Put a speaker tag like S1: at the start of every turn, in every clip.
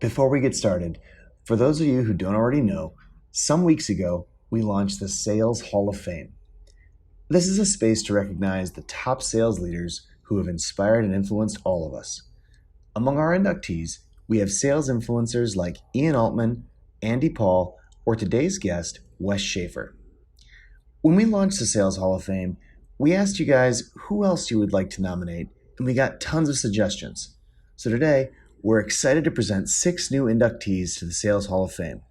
S1: Before we get started, for those of you who don't already know, some weeks ago we launched the Sales Hall of Fame. This is a space to recognize the top sales leaders who have inspired and influenced all of us. Among our inductees, we have sales influencers like Ian Altman, Andy Paul, or today's guest, Wes Schaeffer. When we launched the Sales Hall of Fame, we asked you guys who else you would like to nominate, and we got tons of suggestions. So today, we're excited to present 6 new inductees to the Sales Hall of Fame.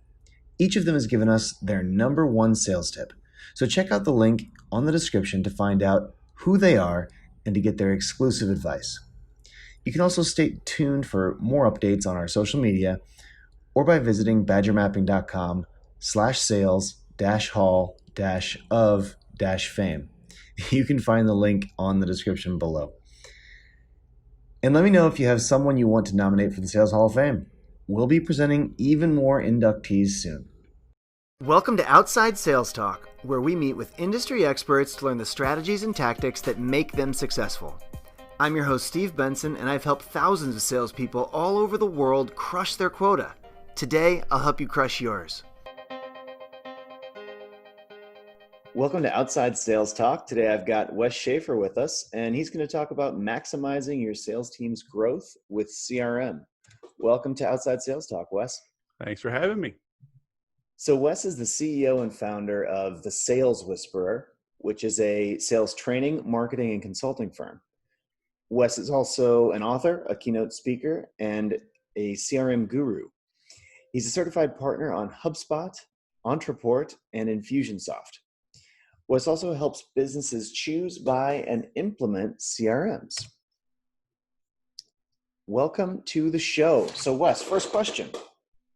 S1: Each of them has given us their number one sales tip. So check out the link on the description to find out who they are and to get their exclusive advice. You can also stay tuned for more updates on our social media or by visiting badgermapping.com/sales-hall-of-fame. You can find the link on the description below. And let me know if you have someone you want to nominate for the Sales Hall of Fame. We'll be presenting even more inductees soon. Welcome to Outside Sales Talk, where we meet with industry experts to learn the strategies and tactics that make them successful. I'm your host, Steve Benson, and I've helped thousands of salespeople all over the world crush their quota. Today, I'll help you crush yours. Welcome to Outside Sales Talk. Today I've got Wes Schaeffer with us, and he's going to talk about maximizing your sales team's growth with CRM. Welcome to Outside Sales Talk, Wes.
S2: Thanks for having me.
S1: So Wes is the CEO and founder of The Sales Whisperer, which is a sales training, marketing, and consulting firm. Wes is also an author, a keynote speaker, and a CRM guru. He's a certified partner on HubSpot, Entreport, and Infusionsoft. Wes also helps businesses choose, buy, and implement CRMs. Welcome to the show. So Wes, first question.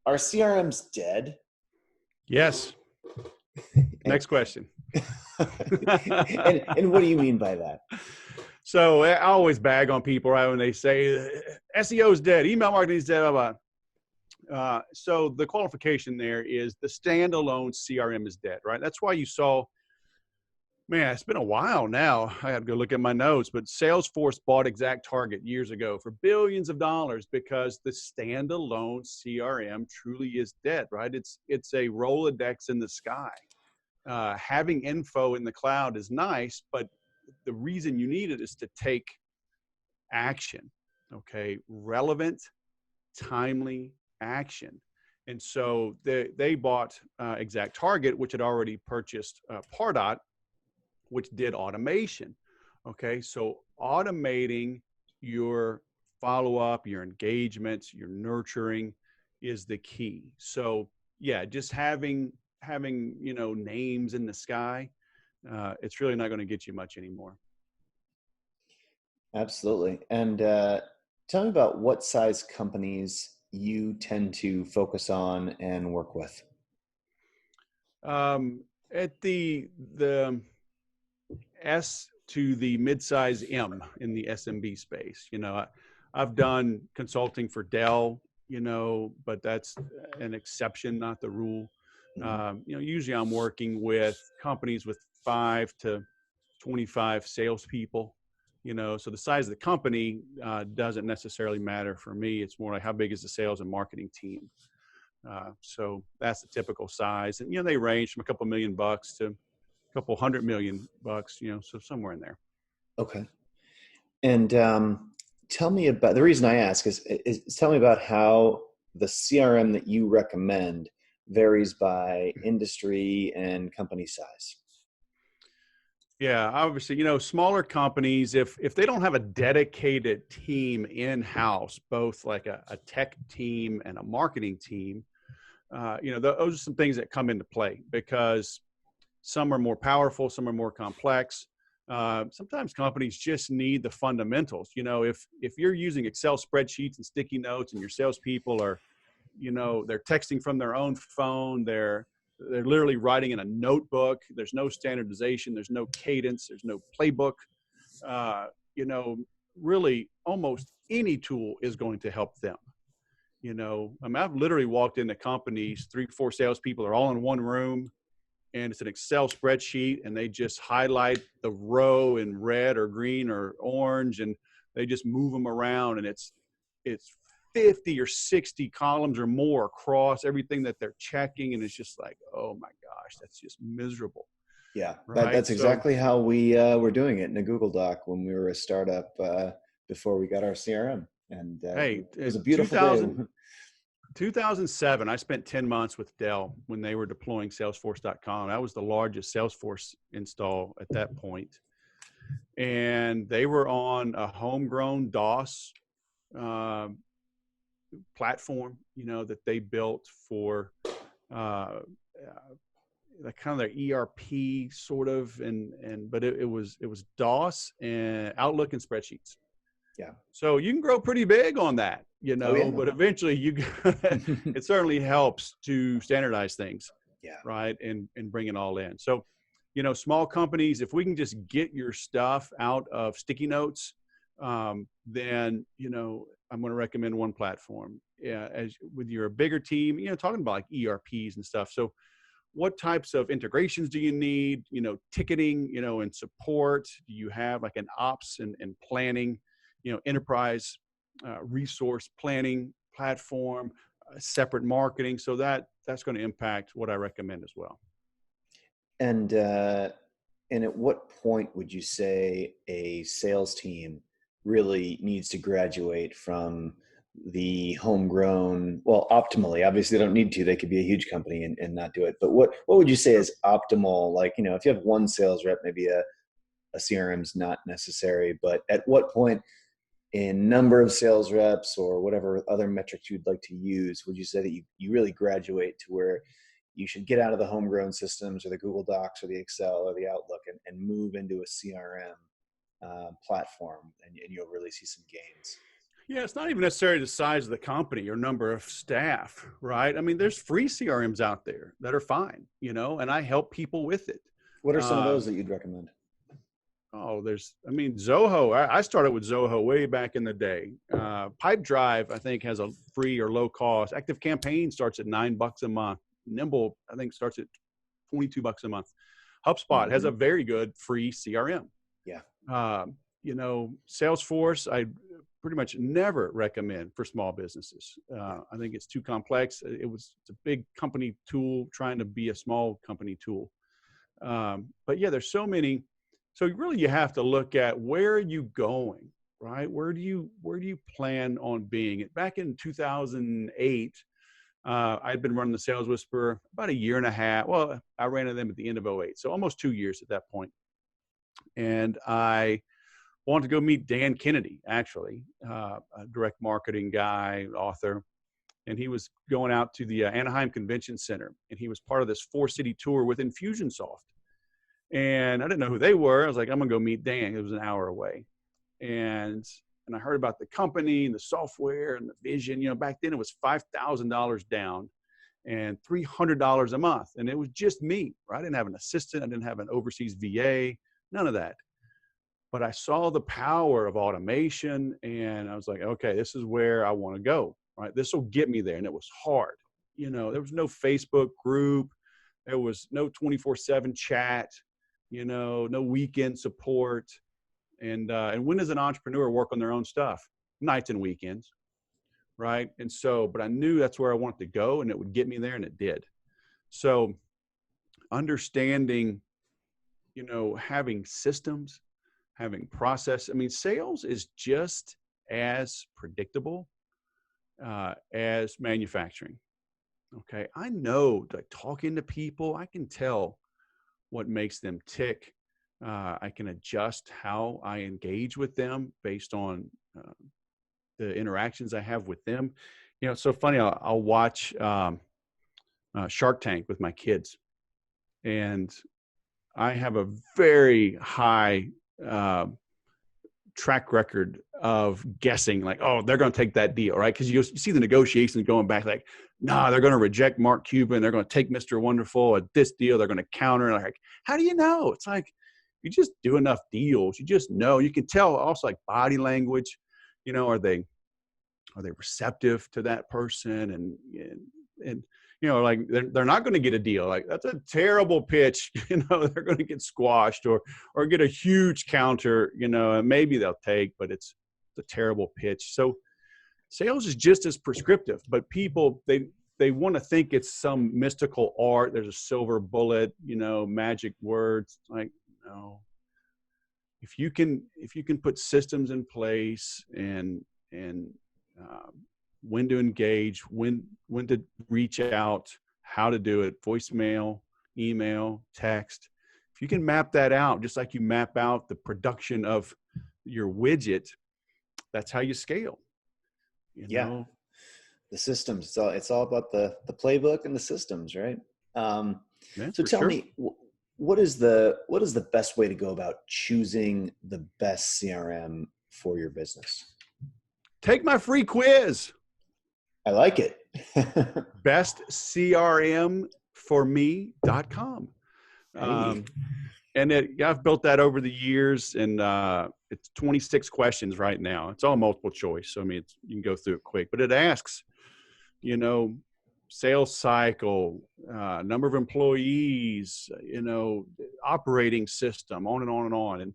S1: Are CRMs dead?
S2: Yes. Next question.
S1: and what do you mean by that?
S2: So I always bag on people, right, when they say SEO is dead, email marketing is dead, blah, blah. So the qualification there is the standalone CRM is dead, right? That's why you saw, man, it's been a while now. I have to go look at my notes, but Salesforce bought ExactTarget years ago for billions of dollars because the standalone CRM truly is dead, right? It's a Rolodex in the sky. Having info in the cloud is nice, but the reason you need it is to take action, okay? Relevant, timely action. And so they bought ExactTarget, which had already purchased Pardot, which did automation. Okay, so automating your follow-up, your engagements, your nurturing is the key. So yeah, just having names in the sky, it's really not going to get you much anymore.
S1: Absolutely. And tell me about what size companies you tend to focus on and work with.
S2: At the S to the mid-size M in the SMB space. I've done consulting for Dell, but that's an exception, not the rule. Usually I'm working with companies with 5 to 25 salespeople, so the size of the company doesn't necessarily matter for me. It's more like how big is the sales and marketing team. So that's the typical size. And, they range from a couple $1 million to couple $100 million, so somewhere in there.
S1: Okay. And tell me about, the reason I ask is tell me about how the CRM that you recommend varies by industry and company size.
S2: Yeah, obviously, smaller companies, if they don't have a dedicated team in-house, both like a tech team and a marketing team, those are some things that come into play because some are more powerful, some are more complex. Sometimes companies just need the fundamentals. If you're using Excel spreadsheets and sticky notes and your salespeople are, they're texting from their own phone, they're literally writing in a notebook, there's no standardization, there's no cadence, there's no playbook. Really almost any tool is going to help them. I've literally walked into companies, 3-4 salespeople are all in one room, and it's an Excel spreadsheet, and they just highlight the row in red or green or orange, and they just move them around, and it's 50 or 60 columns or more across everything that they're checking. And it's just like, oh my gosh, that's just miserable.
S3: Yeah,
S2: Right.
S3: that's
S2: So,
S3: exactly how we were doing it in a Google Doc when we were a startup before we got our CRM, and
S2: hey,
S3: it was a beautiful day.
S2: 2000, 2007, I spent 10 months with Dell when they were deploying Salesforce.com. That was the largest Salesforce install at that point. And they were on a homegrown DOS uh, platform, that they built for uh, like kind of their ERP sort of, but it was DOS and Outlook and spreadsheets.
S3: Yeah.
S2: So you can grow pretty big on that,
S3: Oh yeah.
S2: but eventually it certainly helps to standardize things,
S3: Yeah.
S2: right? And bring it all in. So, small companies, if we can just get your stuff out of sticky notes, then, I'm going to recommend one platform. Yeah, as with your bigger team, talking about like ERPs and stuff. So what types of integrations do you need, ticketing, and support? Do you have like an ops and planning, enterprise resource planning platform, separate marketing? So that's going to impact what I recommend as well.
S3: And at what point would you say a sales team really needs to graduate from the homegrown? Well, optimally, obviously they don't need to. They could be a huge company and not do it. But what would you say is optimal? Like, if you have one sales rep, maybe a CRM is not necessary. But at what point in number of sales reps or whatever other metrics you'd like to use, would you say that you really graduate to where you should get out of the homegrown systems or the Google Docs or the Excel or the Outlook and move into a CRM platform, and you'll really see some gains?
S2: Yeah, it's not even necessarily the size of the company or number of staff, right? I mean, there's free CRMs out there that are fine, and I help people with it.
S3: What are some of those
S2: Um,
S3: that you'd recommend?
S2: Zoho. I started with Zoho way back in the day. Pipe Drive, I think, has a free or low cost. Active Campaign starts at $9 a month. Nimble, I think, starts at $22 a month. HubSpot has a very good free CRM.
S3: Yeah.
S2: Salesforce, I pretty much never recommend for small businesses. I think it's too complex. It's a big company tool trying to be a small company tool. But yeah, there's so many. So really you have to look at where are you going, right? Where do you plan on being? Back in 2008, I'd been running the Sales Whisperer about a year and a half. Well, I ran into them at the end of 2008, so almost 2 years at that point. And I wanted to go meet Dan Kennedy, actually, a direct marketing guy, author. And he was going out to the Anaheim Convention Center, and he was part of this 4-city tour with Infusionsoft. And I didn't know who they were. I was like, I'm gonna go meet Dan. It was an hour away. And I heard about the company and the software and the vision. Back then it was $5,000 down and $300 a month. And it was just me, right? I didn't have an assistant. I didn't have an overseas VA, none of that. But I saw the power of automation, and I was like, okay, this is where I want to go, right? This will get me there. And it was hard. There was no Facebook group. There was no 24/7 chat, no weekend support. And when does an entrepreneur work on their own stuff? Nights and weekends, right? And so, but I knew that's where I wanted to go, and it would get me there, and it did. So understanding, having systems, having process. I mean, sales is just as predictable as manufacturing. Okay. I know, like, talking to people, I can tell what makes them tick. I can adjust how I engage with them based on the interactions I have with them. It's so funny. I'll watch Shark Tank with my kids, and I have a very high track record of guessing, like, oh, they're going to take that deal, right? Because you see the negotiations going back, like, nah, they're going to reject Mark Cuban. They're going to take Mr. Wonderful at this deal. They're going to counter. Like, how do you know? It's like, you just do enough deals. You just know. You can tell also, like, body language. Are they receptive to that person? And like, they're not going to get a deal. Like, that's a terrible pitch. They're going to get squashed or get a huge counter. And maybe they'll take, but it's a terrible pitch. So Sales is just as prescriptive, but people, they want to think it's some mystical art. There's a silver bullet, magic words. Like, no. If you can put systems in place and when to engage, when to reach out, how to do it, voicemail, email, text. If you can map that out, just like you map out the production of your widget, that's how you scale.
S3: Yeah. The systems. It's all about the playbook and the systems, right?
S2: Yeah,
S3: So
S2: for
S3: tell
S2: sure.
S3: me, what is the best way to go about choosing the best CRM for your business?
S2: Take my free quiz.
S3: I like it.
S2: bestcrmforme.com.
S3: Hey.
S2: And I've built that over the years, and it's 26 questions right now. It's all multiple choice. So, I mean, you can go through it quick, but it asks, sales cycle, number of employees, operating system, on and on and on.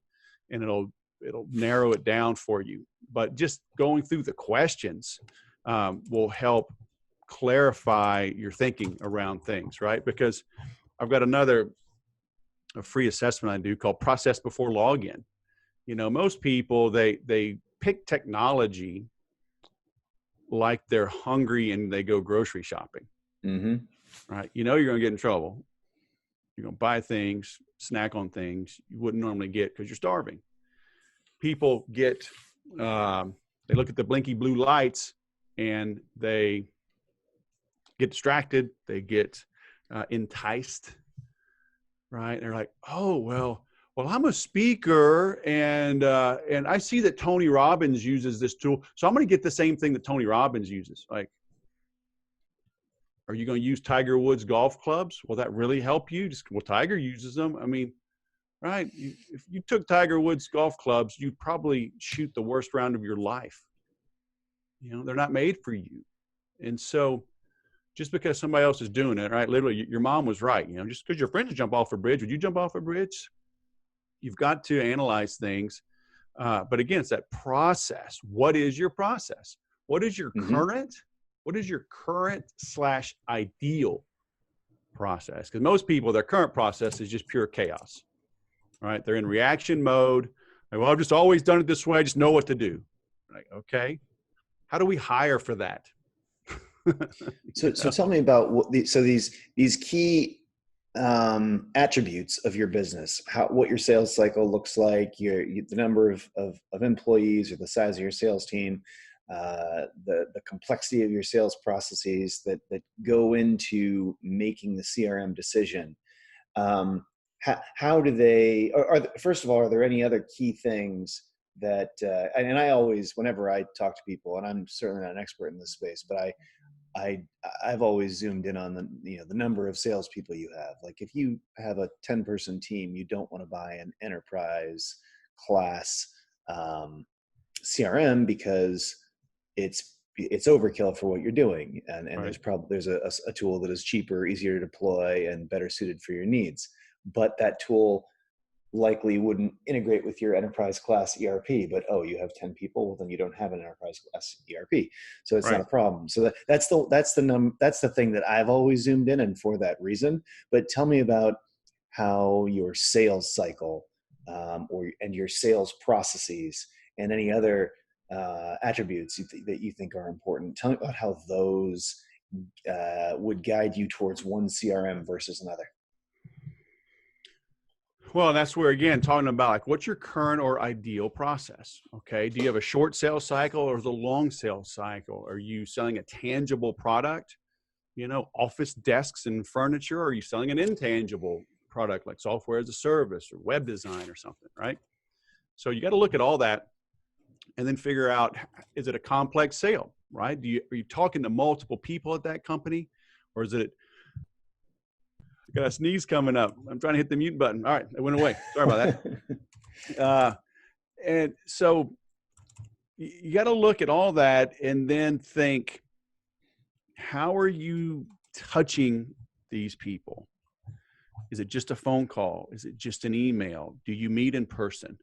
S2: And it'll narrow it down for you. But just going through the questions will help clarify your thinking around things, right? Because I've got a free assessment I do called Process Before Login. Most people, they pick technology like they're hungry and they go grocery shopping,
S3: Mm-hmm.
S2: right? You're going to get in trouble. You're going to buy things, snack on things you wouldn't normally get because you're starving. People get, they look at the blinky blue lights and they get distracted. They get enticed, right? They're like, oh, well, I'm a speaker and I see that Tony Robbins uses this tool. So I'm going to get the same thing that Tony Robbins uses. Like, are you going to use Tiger Woods golf clubs? Will that really help you? Well, Tiger uses them. I mean, right. If you took Tiger Woods golf clubs, you'd probably shoot the worst round of your life. They're not made for you. And so just because somebody else is doing it, right? Literally, your mom was right. Just because your friends jump off a bridge, would you jump off a bridge? You've got to analyze things. But again, it's that process. What is your process? What is your
S3: Mm-hmm.
S2: current/ideal process? Because most people, their current process is just pure chaos, right? They're in reaction mode. Like, well, I've just always done it this way. I just know what to do. Like, okay, how do we hire for that?
S3: So tell me about these key attributes of your business, what your sales cycle looks like, the number of employees or the size of your sales team, the complexity of your sales processes that go into making the CRM decision. How do they, first of all, are there any other key things that, and I always, whenever I talk to people, and I'm certainly not an expert in this space, but I've always zoomed in on the number of salespeople you have. Like if you have a 10-person team, you don't want to buy an enterprise class CRM because it's overkill for what you're doing, and
S2: Right.
S3: there's a tool that is cheaper, easier to deploy, and better suited for your needs. But that tool likely wouldn't integrate with your enterprise class ERP, but you have 10 people, well then you don't have an enterprise class ERP, so it's not
S2: Right.
S3: a problem. So that's the thing that I've always zoomed in, and for that reason. But tell me about how your sales cycle and your sales processes and any other attributes that you think are important. Tell me about how those would guide you towards one CRM versus another.
S2: Well, that's where, again, talking about like what's your current or ideal process? Okay. Do you have a short sales cycle or the long sales cycle? Are you selling a tangible product, office desks and furniture? Or are you selling an intangible product like software as a service or web design or something, right? So you got to look at all that and then figure out, is it a complex sale, right? Are you talking to multiple people at that company, or is it, I got a sneeze coming up. I'm trying to hit the mute button. All right, it went away. Sorry about that. And so you got to look at all that and then think, how are you touching these people? Is it just a phone call? Is it just an email? Do you meet in person?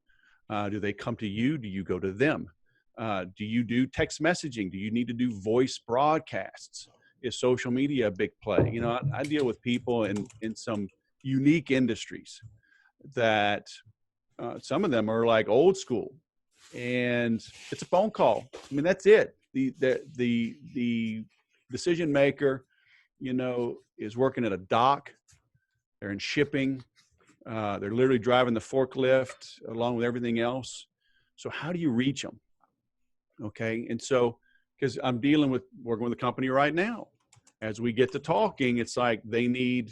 S2: Do they come to you? Do you go to them? Do you do text messaging? Do you need to do voice broadcasts? Is social media a big play? You know, I deal with people in some unique industries that some of them are like old school, and it's a phone call. I mean, that's it. The decision maker, you know, is working at a dock. They're in shipping. They're literally driving the forklift along with everything else. So how do you reach them? Okay. And so, because I'm working with a company right now, as we get to talking, it's like they need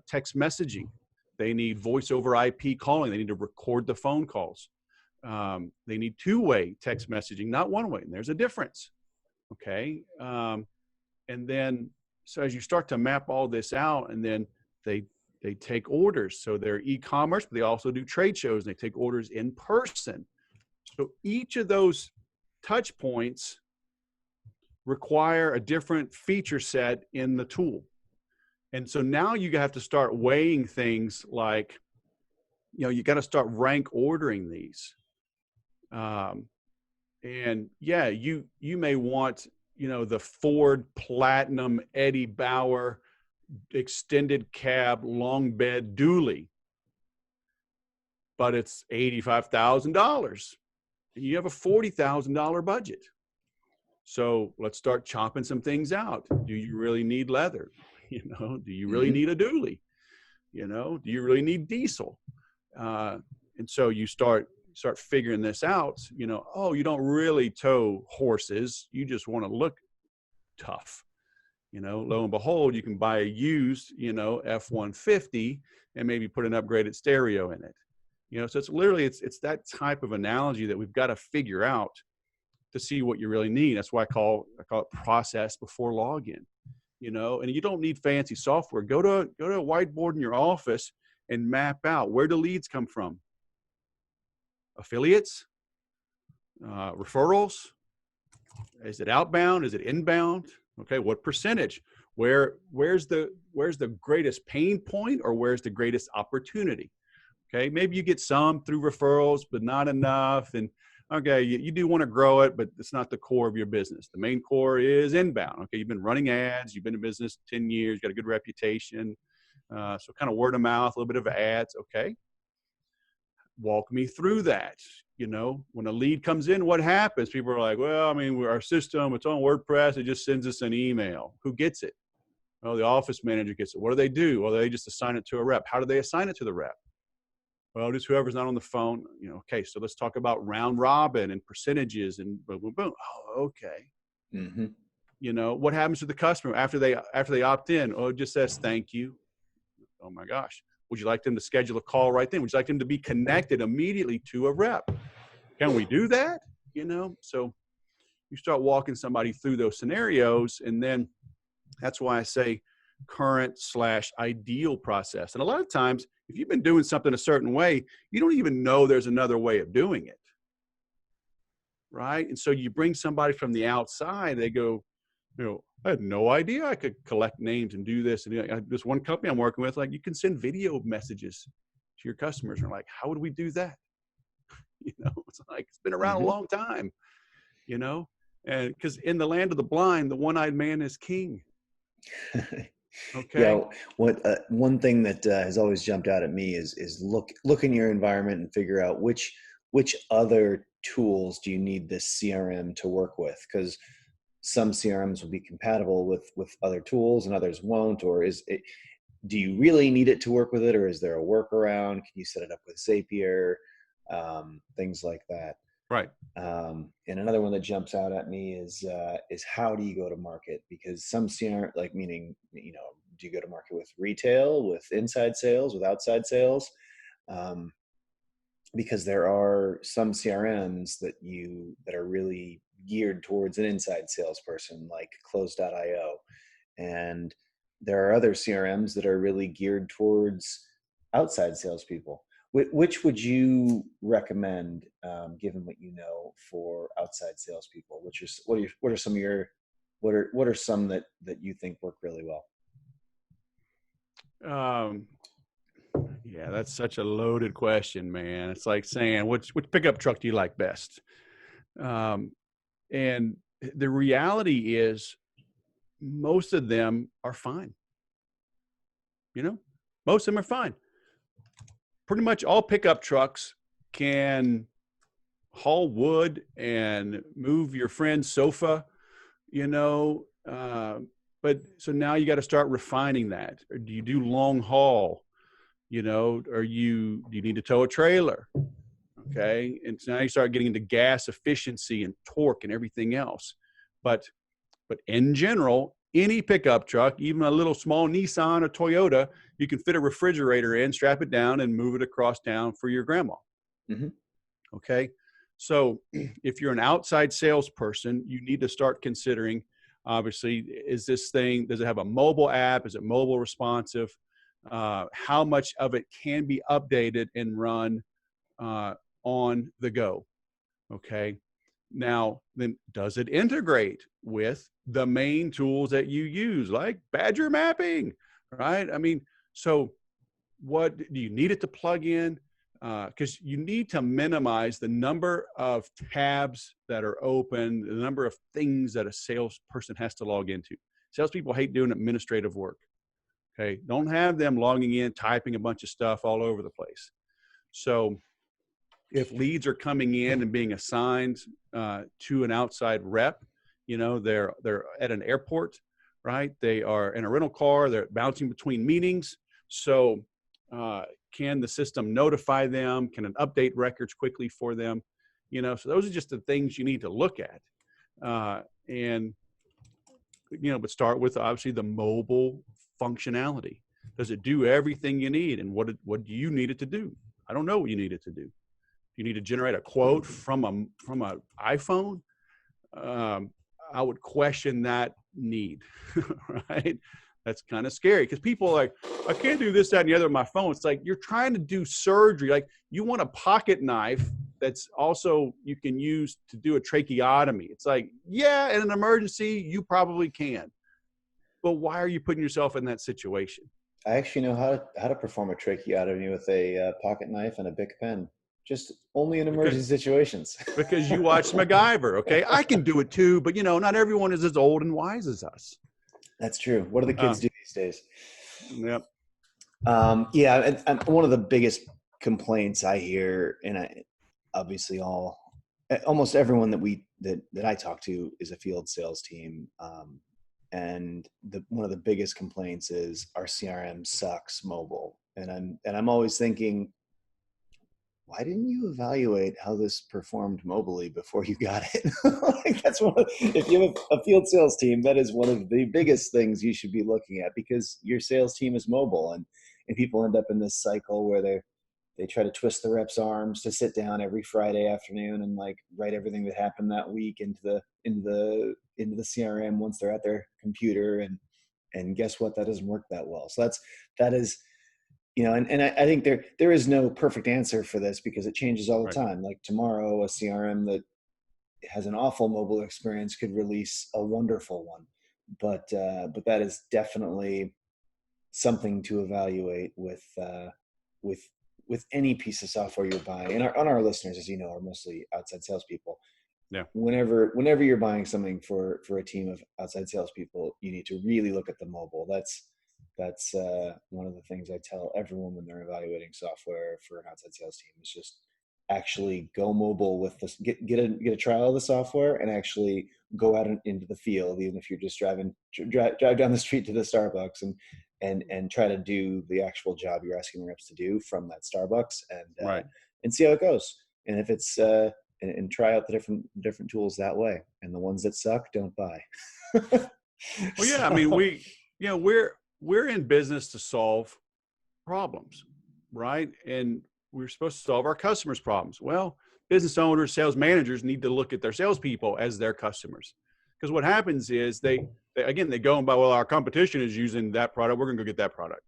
S2: text messaging. They need voice over IP calling. They need to record the phone calls. They need two-way text messaging, not one-way. And there's a difference. Okay. And then, so as you start to map all this out, and then they take orders. So they're e-commerce, but they also do trade shows, and they take orders in person. So each of those touch points require a different feature set in the tool. And so now you have to start weighing things like, you know, you got to start rank ordering these. And yeah, you may want, you know, the Ford Platinum Eddie Bauer extended cab long bed dually, but it's $85,000. And you have a $40,000 budget. So let's start chopping some things out. Do you really need leather? You know, do you really need a dually? You know, do you really need diesel? And so you start figuring this out. You know, oh, you don't really tow horses. You just want to look tough. You know, lo and behold, you can buy a used, you know, F-150 and maybe put an upgraded stereo in it. You know, so it's literally, it's that type of analogy that we've got to figure out to see what you really need. That's why I call it process before login. You know, and you don't need fancy software. Go to a whiteboard in your office and map out, where do leads come from? Affiliates, referrals. Is it outbound? Is it inbound? Okay, what percentage? Where's the greatest pain point, or where's the greatest opportunity? Okay, maybe you get some through referrals, but not enough. And okay, you do want to grow it, but it's not the core of your business. The main core is inbound. Okay, you've been running ads, you've been in business 10 years, got a good reputation. So kind of word of mouth, a little bit of ads. Okay, walk me through that. You know, when a lead comes in, what happens? People are like, well, I mean, our system, it's on WordPress. It just sends us an email. Who gets it? Well, the office manager gets it. What do? Well, they just assign it to a rep. How do they assign it to the rep? Well, just whoever's not on the phone. You know, okay, so let's talk about round robin and percentages and boom, boom, boom. Oh, okay.
S3: Mm-hmm.
S2: You know, what happens to the customer after they opt in? Oh, it just says thank you. Oh my gosh. Would you like them to schedule a call right then? Would you like them to be connected immediately to a rep? Can we do that? You know, so you start walking somebody through those scenarios, and then that's why I say current/ideal process. And a lot of times, if you've been doing something a certain way, you don't even know there's another way of doing it. Right? And so you bring somebody from the outside, they go, you know, I had no idea I could collect names and do this. And this one company I'm working with, like, you can send video messages to your customers. And they're like, how would we do that? You know, it's like, it's been around a long time, you know, and because in the land of the blind, the one-eyed man is king. Okay.
S3: Yeah, one thing that has always jumped out at me is look in your environment and figure out which other tools do you need this CRM to work with, because some CRMs will be compatible with other tools and others won't. Or do you really need it to work with it, or is there a workaround? Can you set it up with Zapier? Things like that.
S2: Right.
S3: And another one that jumps out at me is how do you go to market? Because some CRM, like, meaning, you know, do you go to market with retail, with inside sales, with outside sales? Because there are some CRMs that are really geared towards an inside salesperson, like Close.io, and there are other CRMs that are really geared towards outside salespeople. Which would you recommend, given what you know, for outside salespeople? What are some of your what are some that you think work really well?
S2: Yeah, that's such a loaded question, man. It's like saying, which pickup truck do you like best? And the reality is most of them are fine. Most of them are fine. Pretty much all pickup trucks can haul wood and move your friend's sofa, you know. But so now you got to start refining that. Or do you do long haul? Or do you need to tow a trailer? Okay. And so now you start getting into gas efficiency and torque and everything else. But in general, any pickup truck, even a little small Nissan or Toyota, you can fit a refrigerator in, strap it down, and move it across town for your grandma.
S3: Mm-hmm.
S2: Okay. So if you're an outside salesperson, you need to start considering, obviously, does it have a mobile app? Is it mobile responsive? How much of it can be updated and run on the go? Okay. Now, then does it integrate with the main tools that you use, like Badger mapping, right? I mean, so what do you need it to plug in? Because you need to minimize the number of tabs that are open, the number of things that a salesperson has to log into. Salespeople hate doing administrative work. Okay. Don't have them logging in, typing a bunch of stuff all over the place. So if leads are coming in and being assigned to an outside rep, they're at an airport, right? They are in a rental car, they're bouncing between meetings. So can the system notify them? Can it update records quickly for them? So those are just the things you need to look at. But start with obviously the mobile functionality. Does it do everything you need? And what do you need it to do? I don't know what you need it to do. You need to generate a quote from an iPhone. I would question that need, right? That's kind of scary because people are like, I can't do this, that, and the other with my phone. It's like you're trying to do surgery. Like you want a pocket knife that's also you can use to do a tracheotomy. It's like, yeah, in an emergency, you probably can. But why are you putting yourself in that situation?
S3: I actually know how to perform a tracheotomy with a pocket knife and a Bic pen. Just only in
S2: Because
S3: emergency situations.
S2: because you watched MacGyver, okay? I can do it too, but not everyone is as old and wise as us.
S3: That's true. What do the kids do these days?
S2: Yep.
S3: Yeah, and one of the biggest complaints I hear, and obviously almost everyone that I talk to is a field sales team, and one of the biggest complaints is our CRM sucks mobile, and I'm always thinking, why didn't you evaluate how this performed mobily before you got it? Like if you have a field sales team, that is one of the biggest things you should be looking at, because your sales team is mobile, and people end up in this cycle where they try to twist the rep's arms to sit down every Friday afternoon and like write everything that happened that week into the CRM once they're at their computer, and guess what? That doesn't work that well. So that is and I think there is no perfect answer for this because it changes all the time. Like tomorrow, a CRM that has an awful mobile experience could release a wonderful one, but that is definitely something to evaluate with any piece of software you're buying. And on our listeners, as you know, are mostly outside salespeople.
S2: Yeah.
S3: Whenever you're buying something for a team of outside salespeople, you need to really look at the mobile. That's one of the things I tell everyone when they're evaluating software for an outside sales team is just actually go mobile with this, get a trial of the software and actually go out into the field, even if you're just drive down the street to the Starbucks and try to do the actual job you're asking the reps to do from that Starbucks and see how it goes. And if it's and try out the different tools that way. And the ones that suck, don't buy.
S2: Well, yeah, I mean, we're in business to solve problems, right? And we're supposed to solve our customers' problems. Well, business owners, sales managers need to look at their salespeople as their customers. Because what happens is they go and buy, well, our competition is using that product, we're gonna go get that product.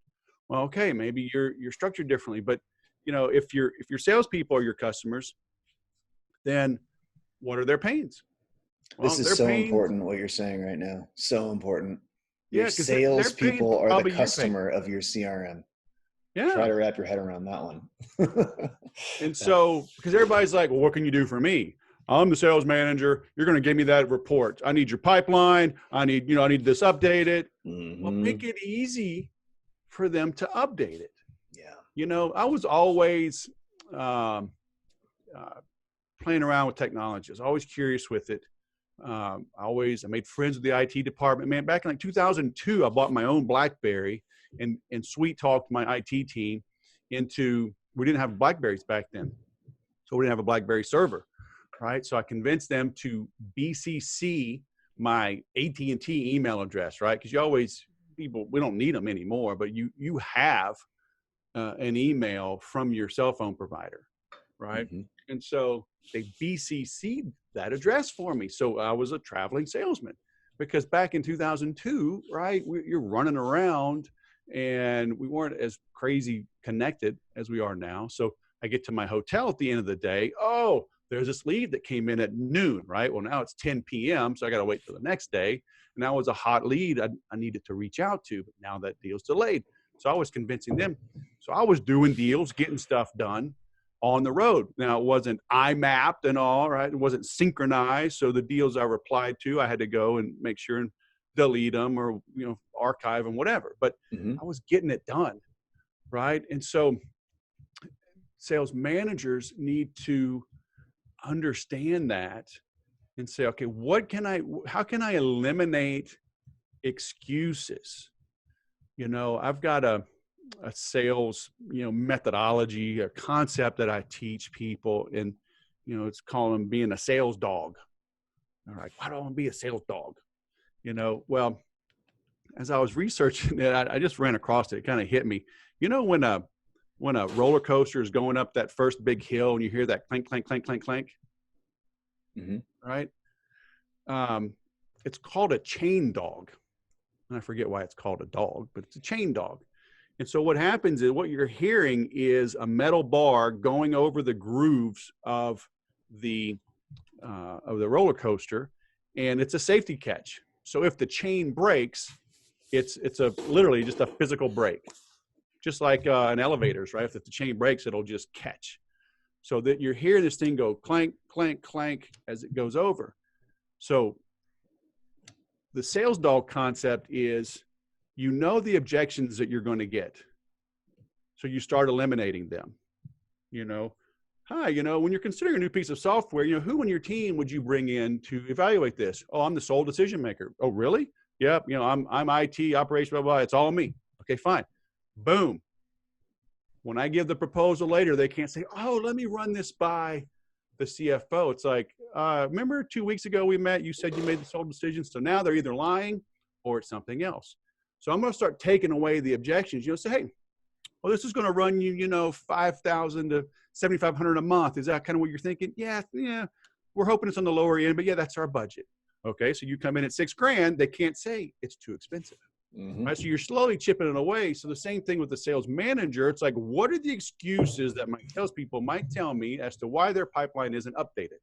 S2: Well, okay, maybe you're structured differently, but if your salespeople are your customers, then what are their pains? Well,
S3: this is so important what you're saying right now. So important. Your salespeople are the customer of your CRM.
S2: Yeah.
S3: Try to wrap your head around that one.
S2: And so, because everybody's like, well, what can you do for me? I'm the sales manager. You're going to give me that report. I need your pipeline. I need this updated. Well, make it easy for them to update it.
S3: Yeah.
S2: I was always um, playing around with technology. I was always curious with it. I made friends with the IT department. Man, back in like 2002, I bought my own BlackBerry and sweet talked my IT team into, we didn't have BlackBerries back then. So we didn't have a BlackBerry server, right? So I convinced them to BCC my AT&T email address, right? Because we don't need them anymore, but you have an email from your cell phone provider, right?
S3: Mm-hmm.
S2: And so they BCC'd that address for me. So I was a traveling salesman, because back in 2002, right, you're running around and we weren't as crazy connected as we are now. So I get to my hotel at the end of the day. Oh, there's this lead that came in at noon, right? Well, now it's 10 p.m., so I got to wait till the next day. And that was a hot lead I needed to reach out to, but now that deal's delayed. So I was convincing them. So I was doing deals, getting stuff done on the road. Now, it wasn't IMAP'd and all, right? It wasn't synchronized. So the deals I replied to, I had to go and make sure and delete them or, archive them, whatever. But I was getting it done, right? And so sales managers need to understand that and say, okay, how can I eliminate excuses? I've got a sales, methodology, a concept that I teach people, and, it's calling being a sales dog. All right. Why do I want to be a sales dog? Well, as I was researching it, I just ran across it. It kind of hit me. When a roller coaster is going up that first big hill and you hear that clank, clank, clank, clank, clank, right? It's called a chain dog. And I forget why it's called a dog, but it's a chain dog. And so what happens is, what you're hearing is a metal bar going over the grooves of the roller coaster, and it's a safety catch. So if the chain breaks, it's literally just a physical break, just like an elevator's, right? If the chain breaks, it'll just catch. So that you're hearing this thing go clank, clank, clank as it goes over. So the sales dog concept is, the objections that you're going to get. So you start eliminating them. Hi, when you're considering a new piece of software, who in your team would you bring in to evaluate this? Oh, I'm the sole decision maker. Oh, really? Yep. I'm IT, operation, blah, blah. It's all me. Okay, fine. Boom. When I give the proposal later, they can't say, oh, let me run this by the CFO. It's like, remember 2 weeks ago we met, you said you made the sole decision. So now they're either lying or it's something else. So I'm going to start taking away the objections. Say, hey, well, this is going to run you, $5,000 to $7,500 a month. Is that kind of what you're thinking? Yeah. We're hoping it's on the lower end, but yeah, that's our budget. Okay. So you come in at $6,000. They can't say it's too expensive. Right? So you're slowly chipping it away. So the same thing with the sales manager. It's like, what are the excuses that my salespeople might tell me as to why their pipeline isn't updated?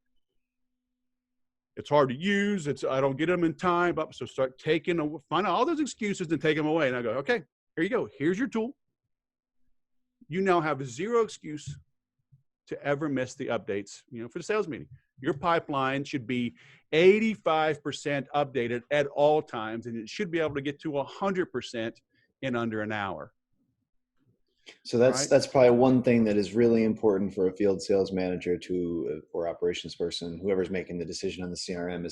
S2: It's hard to use. I don't get them in time. So start find out all those excuses and take them away. And I go, okay, here you go. Here's your tool. You now have zero excuse to ever miss the updates, for the sales meeting. Your pipeline should be 85% updated at all times, and it should be able to get to 100% in under an hour.
S3: So that's probably one thing that is really important for a field sales manager or operations person, whoever's making the decision on the CRM,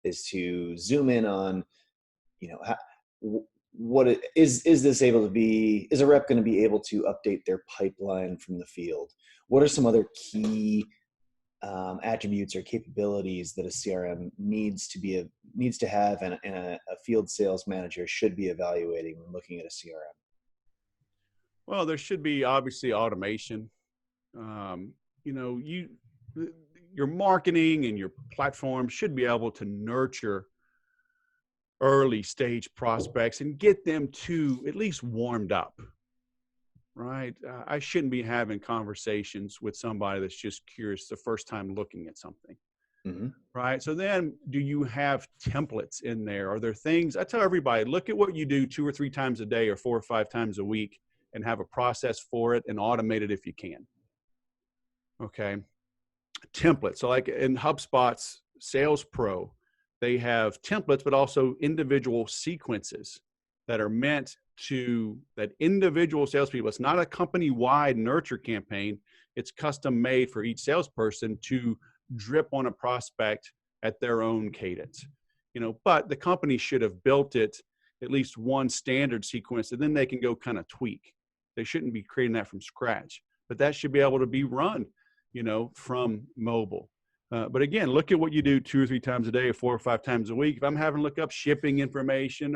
S3: is to zoom in on, is a rep going to be able to update their pipeline from the field? What are some other key attributes or capabilities that a CRM needs to have and a field sales manager should be evaluating when looking at a CRM?
S2: Well, there should be obviously automation. Your marketing and your platform should be able to nurture early stage prospects and get them to at least warmed up, right? I shouldn't be having conversations with somebody that's just curious the first time looking at something, right? So then, do you have templates in there? Are there things, I tell everybody, look at what you do 2 or 3 times a day or 4 or 5 times a week and have a process for it and automate it if you can. Okay. templates. So like in HubSpot's Sales Pro, they have templates, but also individual sequences that are meant to that individual salespeople. It's not a company-wide nurture campaign. It's custom made for each salesperson to drip on a prospect at their own cadence. But the company should have built it at least one standard sequence, and then they can go kind of tweak. They shouldn't be creating that from scratch, but that should be able to be run, from mobile. But again, look at what you do 2 or 3 times a day, or 4 or 5 times a week. If I'm having to look up shipping information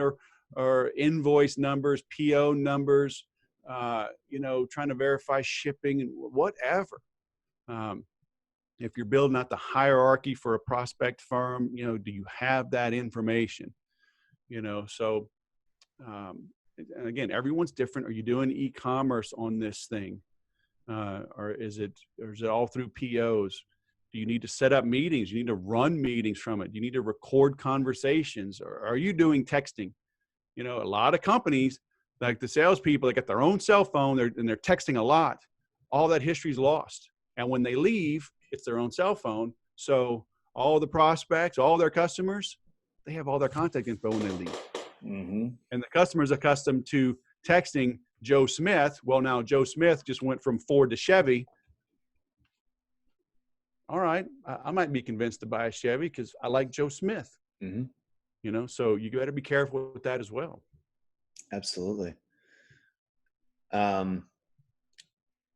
S2: or invoice numbers, PO numbers, trying to verify shipping and whatever. If you're building out the hierarchy for a prospect firm, do you have that information? So and again, everyone's different. Are you doing e-commerce on this thing? Or is it all through POs? Do you need to set up meetings? You need to run meetings from it. You need to record conversations. Or are you doing texting? A lot of companies, like the salespeople, they got their own cell phone and they're texting a lot. All that history is lost. And when they leave, it's their own cell phone. So all the prospects, all their customers, they have all their contact info when they leave.
S3: Mm-hmm.
S2: And the customer's accustomed to texting Joe Smith. Well, now Joe Smith just went from Ford to Chevy. All right, I might be convinced to buy a Chevy because I like Joe Smith.
S3: Mm-hmm.
S2: So you got to be careful with that as well.
S3: Absolutely.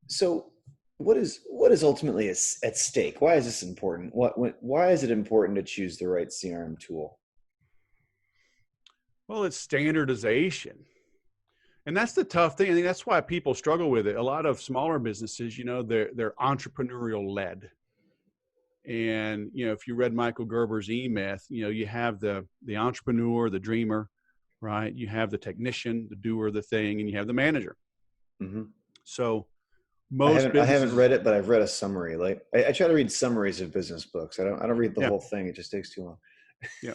S3: So what is ultimately at stake? Why is this important? Why is it important to choose the right CRM tool?
S2: Well, it's standardization. And that's the tough thing. I think that's why people struggle with it. A lot of smaller businesses, they're entrepreneurial led. And, if you read Michael Gerber's E-Myth, you have the entrepreneur, the dreamer, right? You have the technician, the doer of the thing, and you have the manager.
S3: Mm-hmm.
S2: So
S3: I haven't read it, but I've read a summary. Like I try to read summaries of business books. I don't read the whole thing. It just takes too long.
S2: Yeah.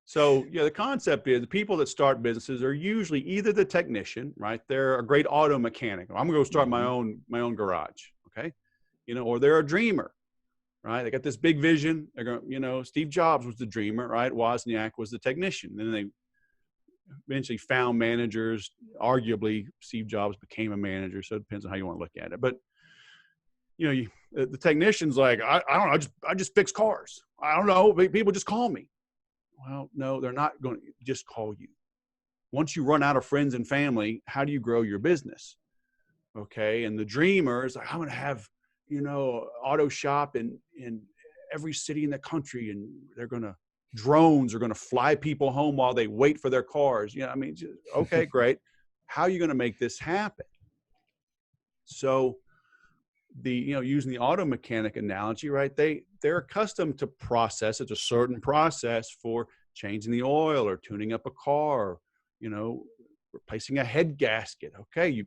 S2: So, the concept is the people that start businesses are usually either the technician, right? They're a great auto mechanic. I'm going to go start my own garage. Okay. Or they're a dreamer, right? They got this big vision. They're going, Steve Jobs was the dreamer, right? Wozniak was the technician. Then they eventually found managers. Arguably, Steve Jobs became a manager. So it depends on how you want to look at it. But, the technician's like, I don't know. I just fix cars. I don't know. People just call me. Well, no, they're not going to just call you. Once you run out of friends and family, how do you grow your business? Okay. And the dreamer is like, I'm going to have, auto shop in every city in the country, and drones are going to fly people home while they wait for their cars. Okay, great. How are you going to make this happen? So using the auto mechanic analogy, right? They're accustomed to process. It's a certain process for changing the oil or tuning up a car, replacing a head gasket. Okay. You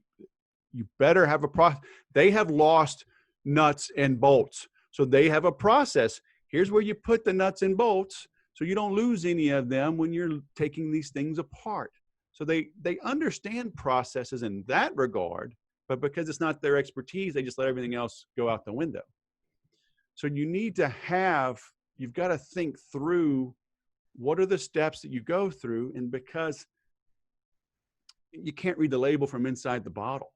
S2: better have a process. They have lost nuts and bolts. So they have a process. Here's where you put the nuts and bolts so you don't lose any of them when you're taking these things apart. So they understand processes in that regard, but because it's not their expertise, they just let everything else go out the window. So you've got to think through what are the steps that you go through, and because you can't read the label from inside the bottle.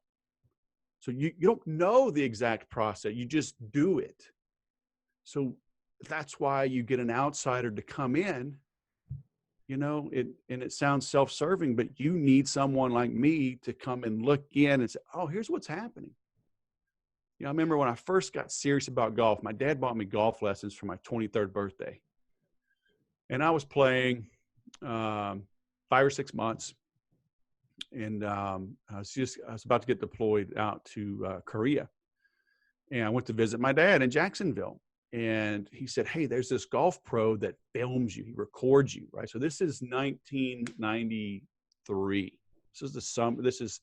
S2: So you don't know the exact process, you just do it. So that's why you get an outsider to come in, and it sounds self-serving, but you need someone like me to come and look in and say, oh, here's what's happening. I remember when I first got serious about golf, my dad bought me golf lessons for my 23rd birthday. And I was playing 5 or 6 months. And I was about to get deployed out to Korea. And I went to visit my dad in Jacksonville. And he said, hey, there's this golf pro that films you. He records you, right? So this is 1993. This is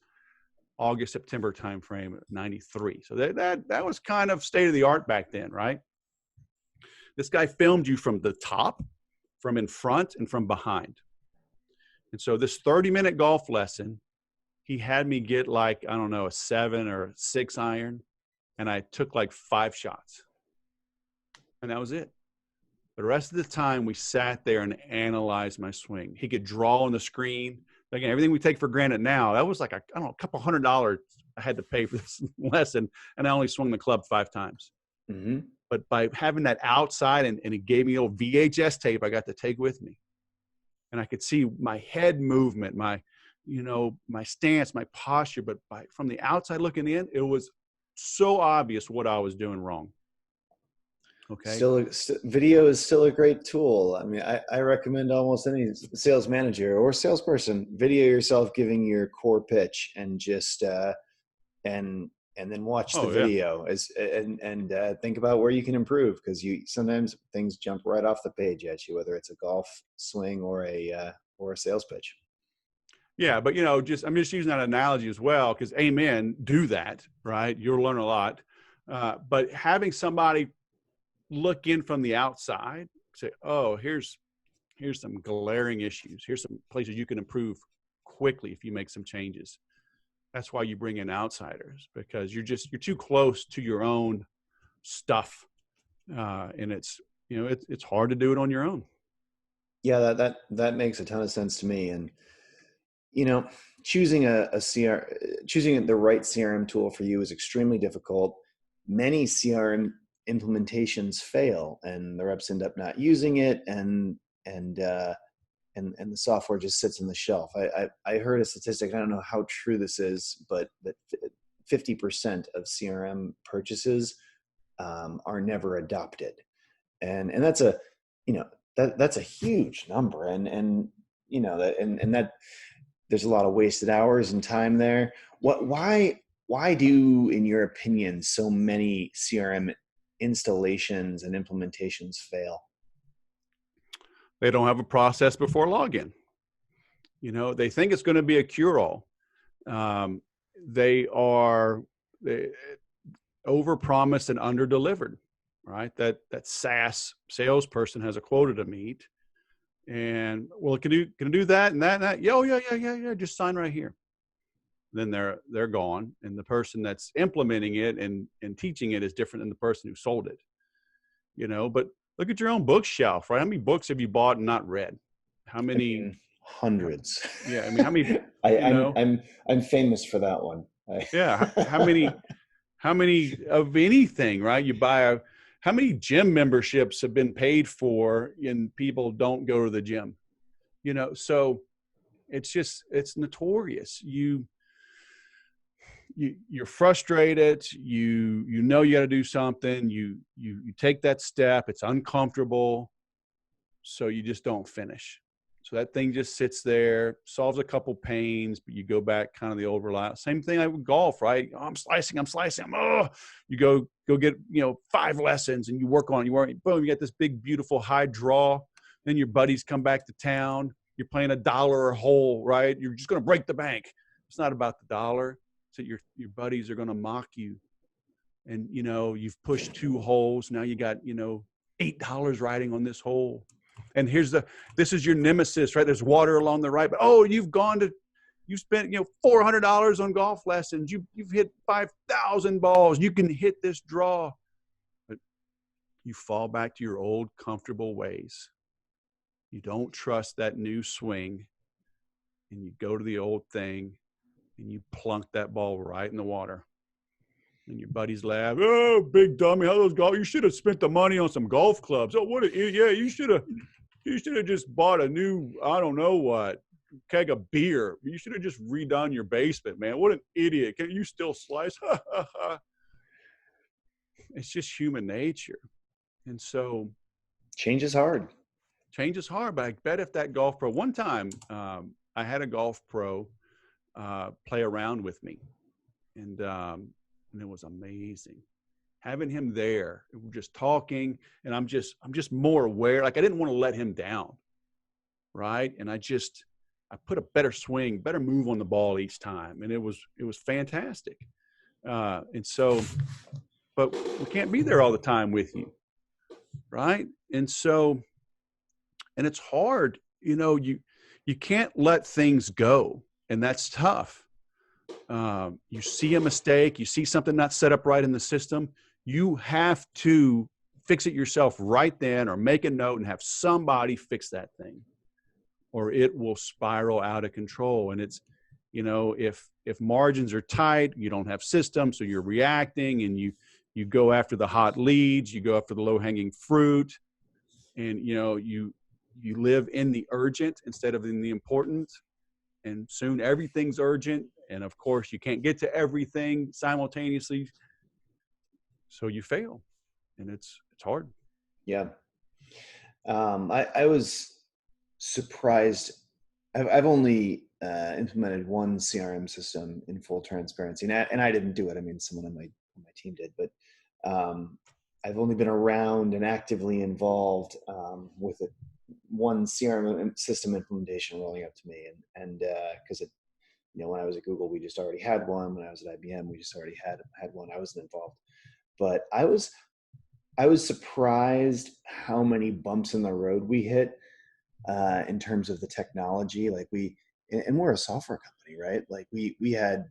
S2: August, September timeframe of 93. So that was kind of state of the art back then, right? This guy filmed you from the top, from in front, and from behind. And so this 30-minute golf lesson, he had me get like, a 7 or 6 iron, and I took like 5 shots. and that was it. The rest of the time, we sat there and analyzed my swing. He could draw on the screen. Again, everything we take for granted now, that was like, I don't know, a couple $100 I had to pay for this lesson, and I only swung the club 5 times.
S3: Mm-hmm.
S2: But by having that outside, and he gave me a little VHS tape I got to take with me. And I could see my head movement, my stance, my posture. But from the outside looking in, it was so obvious what I was doing wrong. Okay.
S3: Video is still a great tool. I mean, I recommend almost any sales manager or salesperson video yourself giving your core pitch, and just and then watch the video and think about where you can improve, because sometimes things jump right off the page at you, whether it's a golf swing or a sales pitch.
S2: Yeah, but I'm just using that analogy as well, because amen, do that, right? You'll learn a lot. But having somebody look in from the outside, say, oh, here's some glaring issues. Here's some places you can improve quickly if you make some changes. That's why you bring in outsiders, because you're too close to your own stuff. And it's hard to do it on your own.
S3: Yeah, that makes a ton of sense to me. And, choosing choosing the right CRM tool for you is extremely difficult. Many CRM implementations fail, and the reps end up not using it, and the software just sits on the shelf. I heard a statistic, I don't know how true this is, but that 50% of CRM purchases are never adopted, and that's that's a huge number, and that there's a lot of wasted hours and time there. Why do, in your opinion, so many CRM installations and implementations fail?
S2: They don't have a process before login. They think it's going to be a cure-all. They overpromised and underdelivered, right? That SaaS salesperson has a quota to meet, and can do that and that and that. Yeah, just sign right here. Then they're gone, and the person that's implementing it and teaching it is different than the person who sold it. But look at your own bookshelf, right? How many books have you bought and not read? How many?
S3: Hundreds.
S2: Yeah, I mean, how many?
S3: I'm famous for that one.
S2: Yeah, how many of anything, right? How many gym memberships have been paid for and people don't go to the gym? So it's notorious. You're frustrated. You got to do something. You take that step. It's uncomfortable, so you just don't finish. So that thing just sits there, solves a couple pains, but you go back kind of the overlap. Same thing like with golf, right? Oh, I'm slicing. You go get 5 lessons, and you work on it. Boom, you get this big, beautiful high draw. Then your buddies come back to town. You're playing $1 a hole, right? You're just going to break the bank. It's not about the dollar. So your buddies are going to mock you, and you've pushed 2 holes. Now you got $8 riding on this hole, and this is your nemesis, right? There's water along the right, but you spent $400 on golf lessons. You've hit 5,000 balls. You can hit this draw, but you fall back to your old comfortable ways. You don't trust that new swing, and you go to the old thing. And you plunk that ball right in the water. And your buddies laugh. Oh, big dummy! How those golf? You should have spent the money on some golf clubs. Oh, what? Yeah, you should have just bought a new, I don't know what, keg of beer. You should have just redone your basement, man. What an idiot! Can you still slice? It's just human nature, and so
S3: change is hard.
S2: But I bet if that golf pro, one time, I had a golf pro play around with me, and it was amazing having him there. We're just talking, and I'm just more aware. Like, I didn't want to let him down, right? And I put a better swing, better move on the ball each time, and it was fantastic. And so, but we can't be there all the time with you, right? And so, and it's hard, you can't let things go. And that's tough. You see a mistake, you see something not set up right in the system, you have to fix it yourself right then, or make a note and have somebody fix that thing, or it will spiral out of control. And it's, if margins are tight, you don't have systems, so you're reacting, and you go after the hot leads, you go after the low hanging fruit, and you live in the urgent instead of in the important, and soon everything's urgent, and of course you can't get to everything simultaneously, so you fail, and it's hard.
S3: Yeah. I was surprised. I've only implemented one CRM system in full transparency, and I didn't do it. I mean, someone on my team did, but I've only been around and actively involved with one CRM system implementation rolling up to me, and because when I was at Google, we just already had one. When I was at IBM, we just already had one. I wasn't involved, but I was surprised how many bumps in the road we hit in terms of the technology. Like and we're a software company, right? Like we had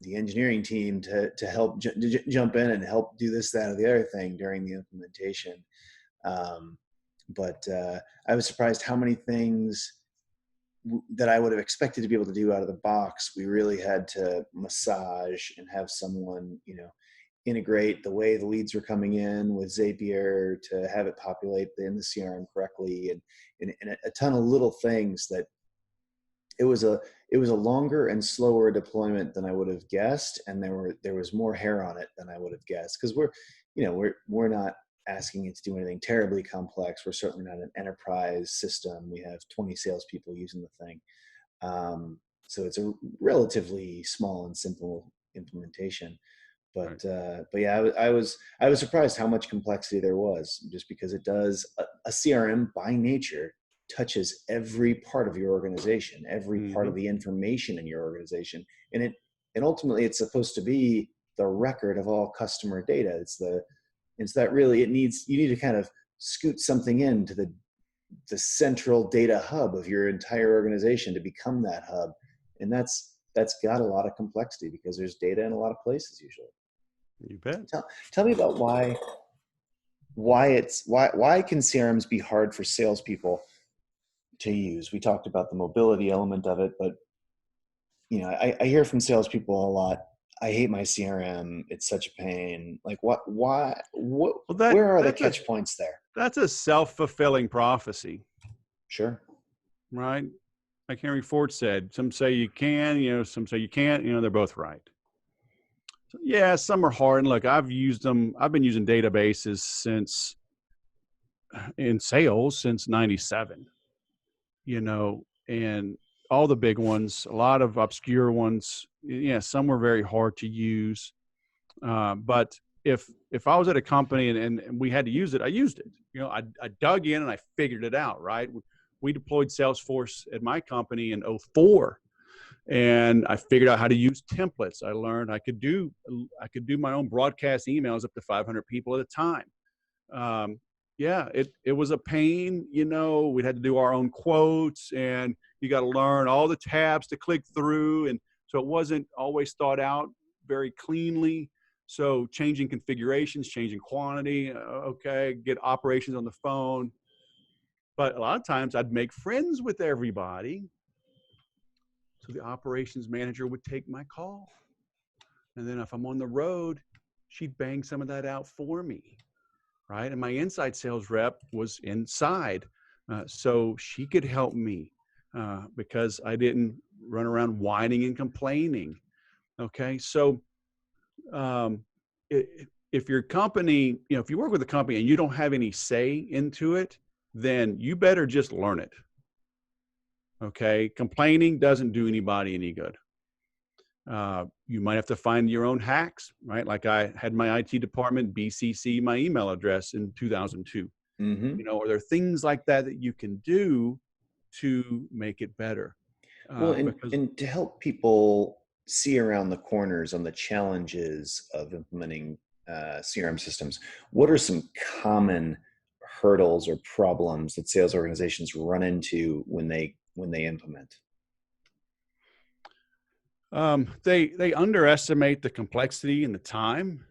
S3: the engineering team to help jump in and help do this, that, or the other thing during the implementation. But I was surprised how many things that I would have expected to be able to do out of the box, we really had to massage and have someone, integrate the way the leads were coming in with Zapier to have it populate in the CRM correctly, and a ton of little things that it was a longer and slower deployment than I would have guessed, and there was more hair on it than I would have guessed, because we're not asking it to do anything terribly complex. We're certainly not an enterprise system. We have 20 salespeople using the thing, so it's a relatively small and simple implementation. But yeah, I was surprised how much complexity there was, just because it does a CRM by nature touches every part of your organization, every part of the information in your organization, and ultimately it's supposed to be the record of all customer data. It's that really you need to kind of scoot something into the central data hub of your entire organization to become that hub, and that's got a lot of complexity because there's data in a lot of places usually.
S2: You bet.
S3: Tell me about why can CRMs be hard for salespeople to use? We talked about the mobility element of it, but I hear from salespeople a lot, I hate my CRM. It's such a pain. Like where are the catch points there?
S2: That's a self-fulfilling prophecy.
S3: Sure.
S2: Right? Like Henry Ford said, some say you can, some say you can't, they're both right. So, yeah, some are hard. And look, I've been using databases in sales since 97, and all the big ones, a lot of obscure ones. Yeah, some were very hard to use. But if I was at a company and we had to use it, I used it. I dug in and I figured it out, right? We deployed Salesforce at my company in 2004. And I figured out how to use templates. I learned I could do my own broadcast emails up to 500 people at a time. Yeah, it was a pain. We'd had to do our own quotes, and you got to learn all the tabs to click through. And so it wasn't always thought out very cleanly. So changing configurations, changing quantity, get operations on the phone. But a lot of times I'd make friends with everybody. So the operations manager would take my call. And then if I'm on the road, she'd bang some of that out for me, right? And my inside sales rep was inside. So she could help me because I didn't run around whining and complaining. Okay. So if your company, if you work with a company and you don't have any say into it, then you better just learn it. Okay. Complaining doesn't do anybody any good. You might have to find your own hacks, right? Like I had my IT department BCC my email address in 2002. Are there things like that you can do to make it better?
S3: Well, and to help people see around the corners on the challenges of implementing CRM systems, what are some common hurdles or problems that sales organizations run into when they implement?
S2: They underestimate the complexity and the time.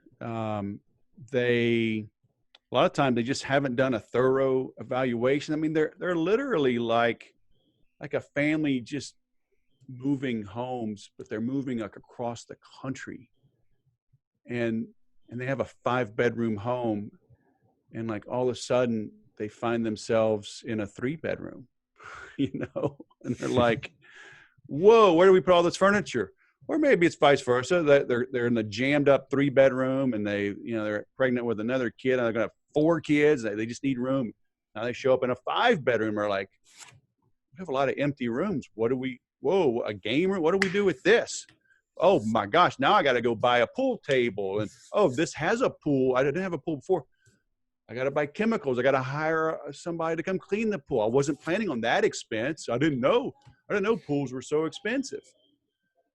S2: They A lot of times they just haven't done a thorough evaluation. I mean, they're literally like a family just moving homes, but they're moving like across the country, and they have a 5-bedroom home, and like all of a sudden they find themselves in a 3-bedroom, and they're like, whoa, where do we put all this furniture? Or maybe it's vice versa, that they're in the jammed up 3-bedroom, and they're pregnant with another kid, and they're gonna have 4 kids. They just need room. Now they show up in a 5-bedroom. Are like, we have a lot of empty rooms. Whoa, a game room? What do we do with this? Oh my gosh, now I got to go buy a pool table. And oh, this has a pool. I didn't have a pool before. I got to buy chemicals. I got to hire somebody to come clean the pool. I wasn't planning on that expense. I didn't know pools were so expensive.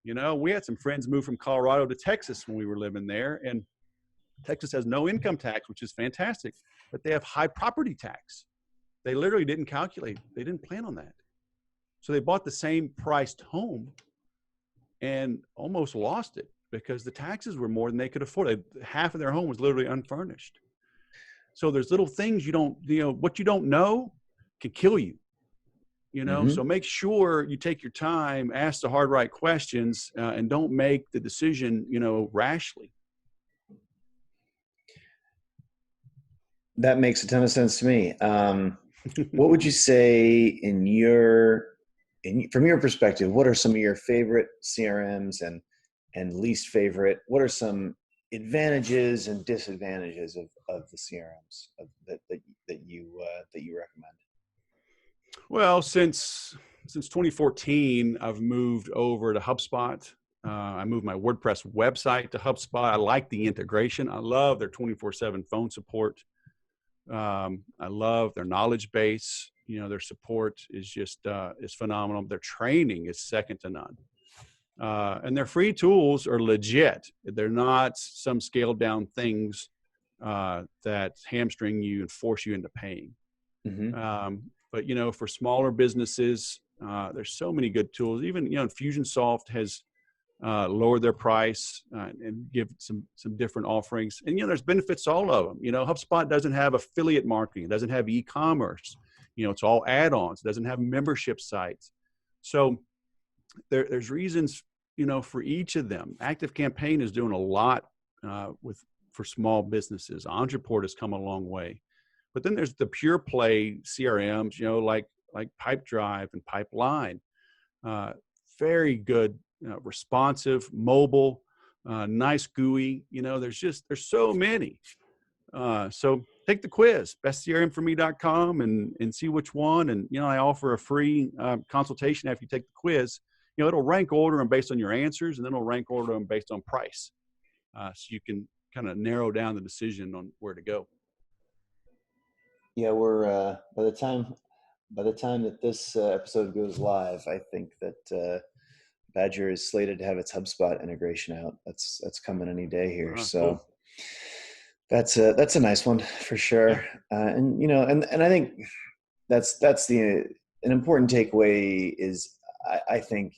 S2: We had some friends move from Colorado to Texas when we were living there, and Texas has no income tax, which is fantastic, but they have high property tax. They literally didn't calculate. They didn't plan on that. So they bought the same priced home and almost lost it because the taxes were more than they could afford. Half of their home was literally unfurnished. So there's little things what you don't know can kill you. So make sure you take your time, ask the hard right questions, and don't make the decision, rashly.
S3: That makes a ton of sense to me. What would you say from your perspective, what are some of your favorite CRMs and least favorite? What are some advantages and disadvantages of the CRMs that you recommend?
S2: Well, since 2014, I've moved over to HubSpot. I moved my WordPress website to HubSpot. I like the integration. I love their 24/7 phone support. I love their knowledge base. Their support is just is phenomenal. Their training is second to none. And their free tools are legit. They're not some scaled down things that hamstring you and force you into paying.
S3: Mm-hmm.
S2: But for smaller businesses, there's so many good tools. Even Infusionsoft has lowered their price and give some different offerings. And there's benefits to all of them. HubSpot doesn't have affiliate marketing, it doesn't have e-commerce. It's all add-ons. It doesn't have membership sites. So there's reasons for each of them. ActiveCampaign is doing a lot for small businesses. Ontraport has come a long way. But then there's the pure play CRMs, like Pipedrive and Pipeline. Very good, responsive, mobile, nice GUI. There's so many. So take the quiz, bestcrmforme.com, and see which one. And I offer a free consultation after you take the quiz. It'll rank order them based on your answers, and then it'll rank order them based on price. So you can kind of narrow down the decision on where to go.
S3: Yeah, we're by the time that this episode goes live, I think that Badger is slated to have its HubSpot integration out. That's coming any day here. So
S2: Cool.
S3: that's a nice one for sure.
S2: Yeah.
S3: And I think that's an important takeaway is I think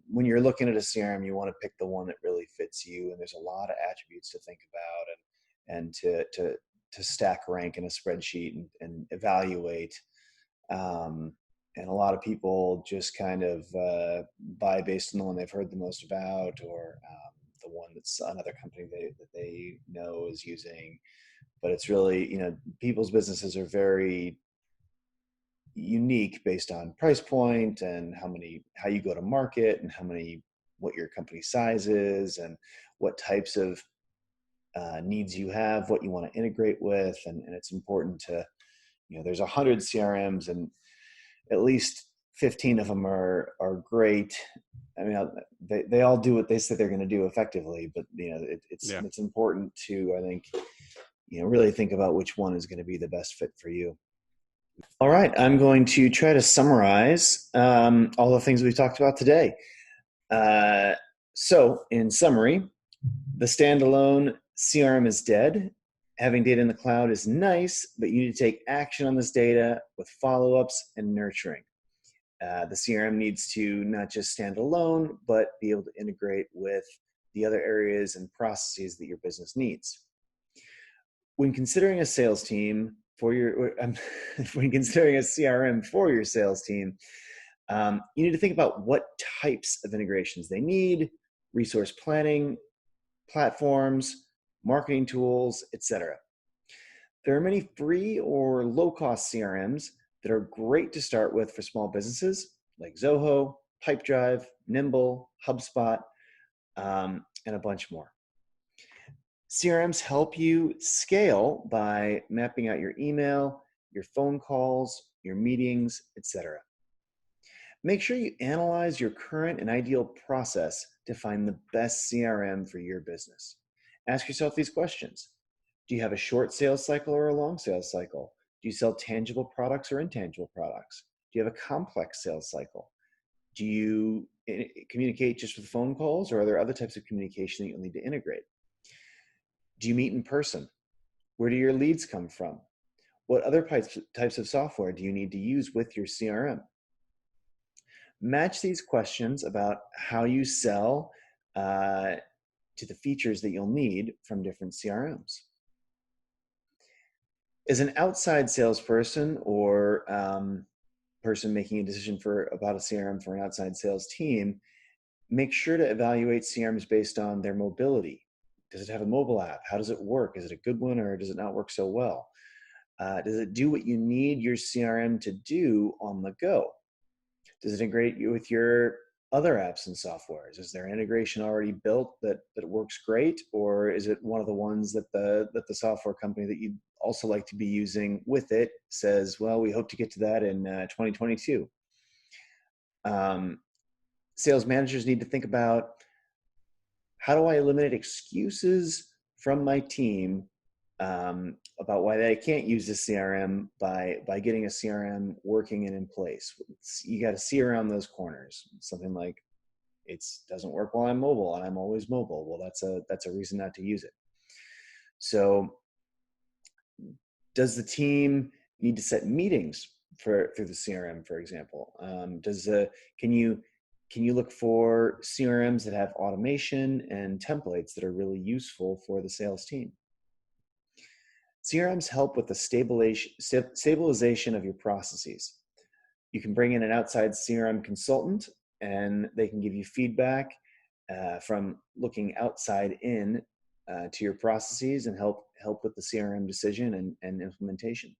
S3: when you're looking at a CRM, you want to pick the one that really fits you. And there's a lot of attributes to think about and to stack rank in a spreadsheet and evaluate. And a lot of people just kind of buy based on the one they've heard the most about, or the one that's another company that they know is using. But it's really, people's businesses are very unique based on price point and how you go to market and what your company size is and what types of needs you have, what you want to integrate with. And it's important to, there's 100 CRMs and at least 15 of them are great. I mean, they all do what they say they're going to do effectively, but it's important to, I think, really think about which one is going to be the best fit for you. All right, I'm going to try to summarize all the things we've talked about today. So, in summary, the standalone CRM is dead. Having data in the cloud is nice, but you need to take action on this data with follow-ups and nurturing. The CRM needs to not just stand alone, but be able to integrate with the other areas and processes that your business needs. when considering a sales team for your, when considering a CRM for your sales team, you need to think about what types of integrations they need, resource planning, platforms, marketing tools, etc. There are many free or low-cost CRMs that are great to start with for small businesses like Zoho, Pipedrive, Nimble, HubSpot, and a bunch more. CRMs help you scale by mapping out your email, your phone calls, your meetings, etc. Make sure you analyze your current and ideal process to find the best CRM for your business. Ask yourself these questions. Do you have a short sales cycle or a long sales cycle? Do you sell tangible products or intangible products? Do you have a complex sales cycle? Do you communicate just with phone calls, or are there other types of communication that you'll need to integrate? Do you meet in person? Where do your leads come from? What other types of software do you need to use with your CRM? Match these questions about how you sell to the features that you'll need from different CRMs. As an outside salesperson or person making a decision about a CRM for an outside sales team, make sure to evaluate CRMs based on their mobility. Does it have a mobile app? How does it work? Is it a good one, or does it not work so well? Does it do what you need your CRM to do on the go? Does it integrate with your other apps and softwares? Is there integration already built that works great, or is it one of the ones that the software company that you'd also like to be using with it says, well, we hope to get to that in 2022? Sales managers need to think about, how do I eliminate excuses from my team about why they can't use the CRM by getting a CRM working and in place? You got to see around those corners. Something like, it doesn't work while I'm mobile and I'm always mobile. Well, that's a reason not to use it. So does the team need to set meetings through the CRM, for example? Can you look for CRMs that have automation and templates that are really useful for the sales team? CRMs help with the stabilization of your processes. You can bring in an outside CRM consultant, and they can give you feedback from looking outside in to your processes and help with the CRM decision and implementation.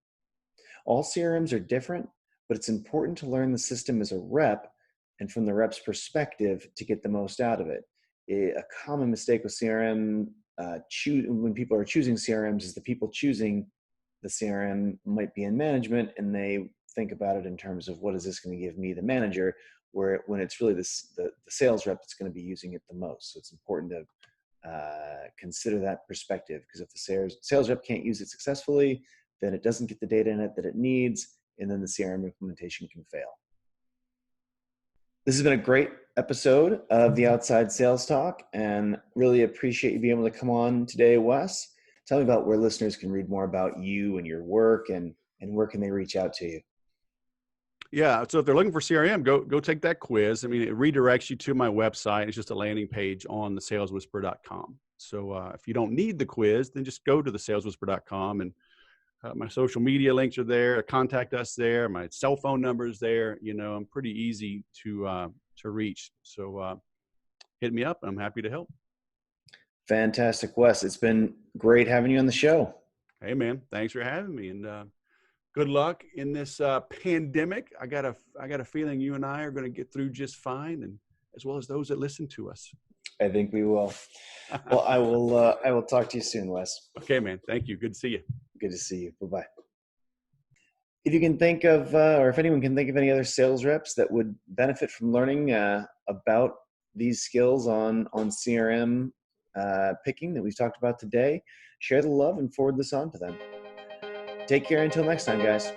S3: All CRMs are different, but it's important to learn the system as a rep and from the rep's perspective to get the most out of it. A common mistake with CRM when people are choosing CRMs is the people choosing the CRM might be in management, and they think about it in terms of, what is this going to give me, the manager, when it's really the sales rep that's going to be using it the most. So it's important to consider that perspective, because if the sales rep can't use it successfully, then it doesn't get the data in it that it needs, and then the CRM implementation can fail. This has been a great episode of the Outside Sales Talk, and really appreciate you being able to come on today, Wes. Tell me about where listeners can read more about you and your work, and where can they reach out to you?
S2: Yeah. So if they're looking for CRM, go take that quiz. I mean, it redirects you to my website. It's just a landing page on the saleswhisperer.com. So if you don't need the quiz, then just go to the saleswhisperer.com, and my social media links are there. Contact us there. My cell phone number is there. I'm pretty easy to reach. So hit me up. I'm happy to help.
S3: Fantastic, Wes. It's been great having you on the show.
S2: Hey, man. Thanks for having me, and good luck in this pandemic. I got a feeling you and I are going to get through just fine, and as well as those that listen to us.
S3: I think we will. Well, I will talk to you soon, Wes.
S2: Okay, man. Thank you. Good to see you.
S3: Good to see you. Bye-bye. If you can think of, or if anyone can think of any other sales reps that would benefit from learning about these skills on CRM picking that we've talked about today, share the love and forward this on to them. Take care until next time, guys.